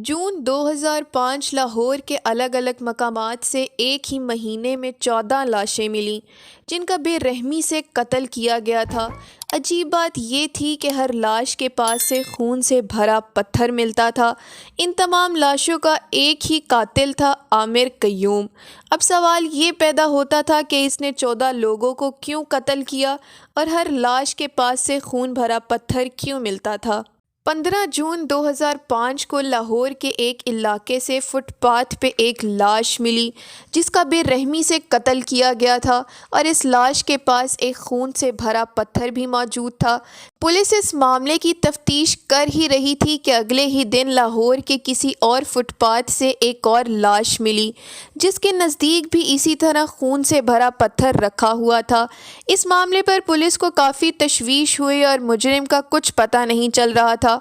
جون 2005 لاہور کے الگ الگ مقامات سے ایک ہی مہینے میں 14 لاشیں ملیں جن کا بے رحمی سے قتل کیا گیا تھا۔ عجیب بات یہ تھی کہ ہر لاش کے پاس سے خون سے بھرا پتھر ملتا تھا۔ ان تمام لاشوں کا ایک ہی قاتل تھا، عامر قیوم۔ اب سوال یہ پیدا ہوتا تھا کہ اس نے 14 لوگوں کو کیوں قتل کیا اور ہر لاش کے پاس سے خون بھرا پتھر کیوں ملتا تھا؟ 15 جون 2005 کو لاہور کے ایک علاقے سے فٹ پاتھ پہ ایک لاش ملی جس کا بے رحمی سے قتل کیا گیا تھا اور اس لاش کے پاس ایک خون سے بھرا پتھر بھی موجود تھا۔ پولیس اس معاملے کی تفتیش کر ہی رہی تھی کہ اگلے ہی دن لاہور کے کسی اور فٹ پاتھ سے ایک اور لاش ملی جس کے نزدیک بھی اسی طرح خون سے بھرا پتھر رکھا ہوا تھا۔ اس معاملے پر پولیس کو کافی تشویش ہوئی اور مجرم کا کچھ پتہ نہیں چل رہا تھا۔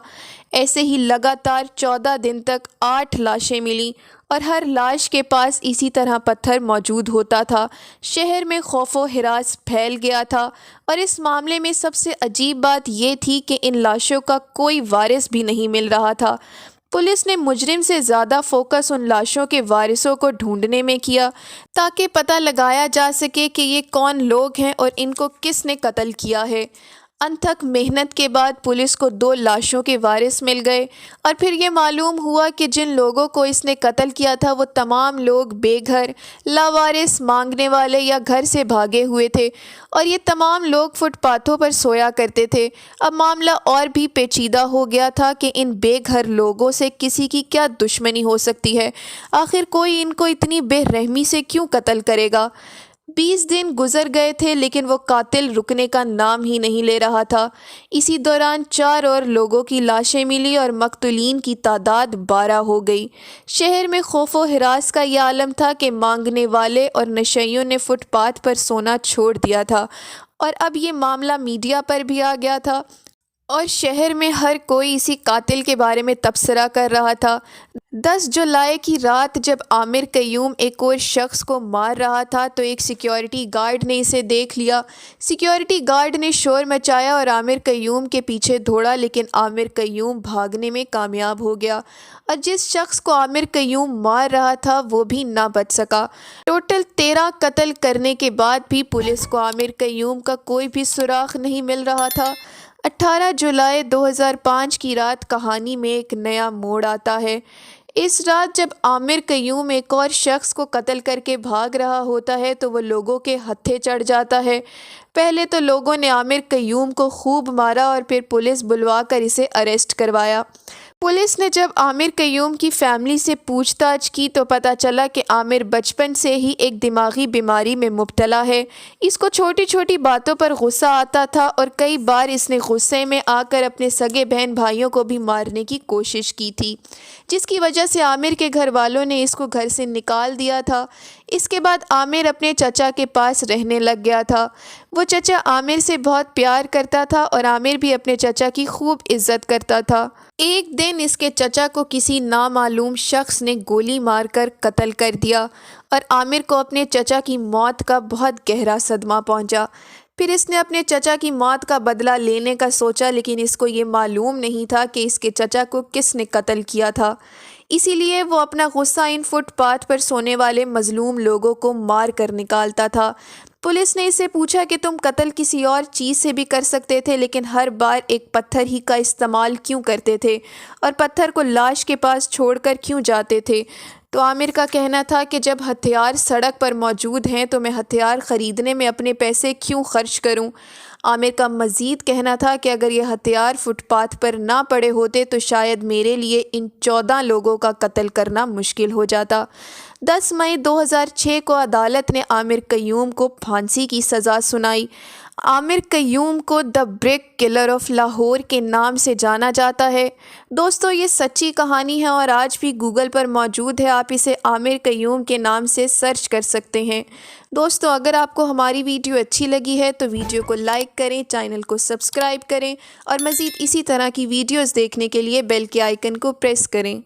ایسے ہی لگاتار 14 دن تک 8 لاشیں ملیں اور ہر لاش کے پاس اسی طرح پتھر موجود ہوتا تھا۔ شہر میں خوف و ہراس پھیل گیا تھا اور اس معاملے میں سب سے عجیب بات یہ تھی کہ ان لاشوں کا کوئی وارث بھی نہیں مل رہا تھا۔ پولیس نے مجرم سے زیادہ فوکس ان لاشوں کے وارثوں کو ڈھونڈنے میں کیا تاکہ پتہ لگایا جا سکے کہ یہ کون لوگ ہیں اور ان کو کس نے قتل کیا ہے۔ انتھک محنت کے بعد پولیس کو 2 لاشوں کے وارث مل گئے اور پھر یہ معلوم ہوا کہ جن لوگوں کو اس نے قتل کیا تھا وہ تمام لوگ بے گھر، لاوارث، مانگنے والے یا گھر سے بھاگے ہوئے تھے اور یہ تمام لوگ فٹ پاتھوں پر سویا کرتے تھے۔ اب معاملہ اور بھی پیچیدہ ہو گیا تھا کہ ان بے گھر لوگوں سے کسی کی کیا دشمنی ہو سکتی ہے؟ آخر کوئی ان کو اتنی بے رحمی سے کیوں قتل کرے گا؟ 20 دن گزر گئے تھے لیکن وہ قاتل رکنے کا نام ہی نہیں لے رہا تھا۔ اسی دوران 4 اور لوگوں کی لاشیں ملی اور مقتولین کی تعداد 12 ہو گئی۔ شہر میں خوف و ہراس کا یہ عالم تھا کہ مانگنے والے اور نشئیوں نے فٹ پاتھ پر سونا چھوڑ دیا تھا اور اب یہ معاملہ میڈیا پر بھی آ گیا تھا اور شہر میں ہر کوئی اسی قاتل کے بارے میں تبصرہ کر رہا تھا۔ 10 جولائی کی رات جب عامر قیوم ایک اور شخص کو مار رہا تھا تو ایک سیکیورٹی گارڈ نے اسے دیکھ لیا۔ سیکیورٹی گارڈ نے شور مچایا اور عامر قیوم کے پیچھے دوڑا لیکن عامر قیوم بھاگنے میں کامیاب ہو گیا اور جس شخص کو عامر قیوم مار رہا تھا وہ بھی نہ بچ سکا۔ ٹوٹل 13 قتل کرنے کے بعد بھی پولیس کو عامر قیوم کا کوئی بھی سراغ نہیں مل رہا تھا۔ 18 جولائی 2005 کی رات کہانی میں ایک نیا موڑ آتا ہے۔ اس رات جب عامر قیوم ایک اور شخص کو قتل کر کے بھاگ رہا ہوتا ہے تو وہ لوگوں کے ہتھے چڑھ جاتا ہے۔ پہلے تو لوگوں نے عامر قیوم کو خوب مارا اور پھر پولیس بلوا کر اسے اریسٹ کروایا۔ پولیس نے جب عامر قیوم کی فیملی سے پوچھ تاچھ کی تو پتہ چلا کہ عامر بچپن سے ہی ایک دماغی بیماری میں مبتلا ہے۔ اس کو چھوٹی چھوٹی باتوں پر غصہ آتا تھا اور کئی بار اس نے غصے میں آ کر اپنے سگے بہن بھائیوں کو بھی مارنے کی کوشش کی تھی، جس کی وجہ سے عامر کے گھر والوں نے اس کو گھر سے نکال دیا تھا۔ اس کے بعد عامر اپنے چچا کے پاس رہنے لگ گیا تھا۔ وہ چچا عامر سے بہت پیار کرتا تھا اور عامر بھی اپنے چچا کی خوب عزت کرتا تھا۔ ایک دن اس کے چچا کو کسی نامعلوم شخص نے گولی مار کر قتل کر دیا اور عامر کو اپنے چچا کی موت کا بہت گہرا صدمہ پہنچا۔ پھر اس نے اپنے چچا کی موت کا بدلہ لینے کا سوچا لیکن اس کو یہ معلوم نہیں تھا کہ اس کے چچا کو کس نے قتل کیا تھا، اسی لیے وہ اپنا غصہ ان فٹ پاتھ پر سونے والے مظلوم لوگوں کو مار کر نکالتا تھا۔ پولیس نے اسے پوچھا کہ تم قتل کسی اور چیز سے بھی کر سکتے تھے لیکن ہر بار ایک پتھر ہی کا استعمال کیوں کرتے تھے اور پتھر کو لاش کے پاس چھوڑ کر کیوں جاتے تھے؟ تو عامر کا کہنا تھا کہ جب ہتھیار سڑک پر موجود ہیں تو میں ہتھیار خریدنے میں اپنے پیسے کیوں خرچ کروں؟ عامر کا مزید کہنا تھا کہ اگر یہ ہتھیار فٹ پاتھ پر نہ پڑے ہوتے تو شاید میرے لیے ان 14 لوگوں کا قتل کرنا مشکل ہو جاتا۔ 10 مئی 2006 کو عدالت نے عامر قیوم کو پھانسی کی سزا سنائی۔ عامر قیوم کو دی برک کلر آف لاہور کے نام سے جانا جاتا ہے۔ دوستو یہ سچی کہانی ہے اور آج بھی گوگل پر موجود ہے، آپ اسے عامر قیوم کے نام سے سرچ کر سکتے ہیں۔ دوستو اگر آپ کو ہماری ویڈیو اچھی لگی ہے تو ویڈیو کو لائک کریں، چینل کو سبسکرائب کریں اور مزید اسی طرح کی ویڈیوز دیکھنے کے لیے بیل کے آئیکن کو پریس کریں۔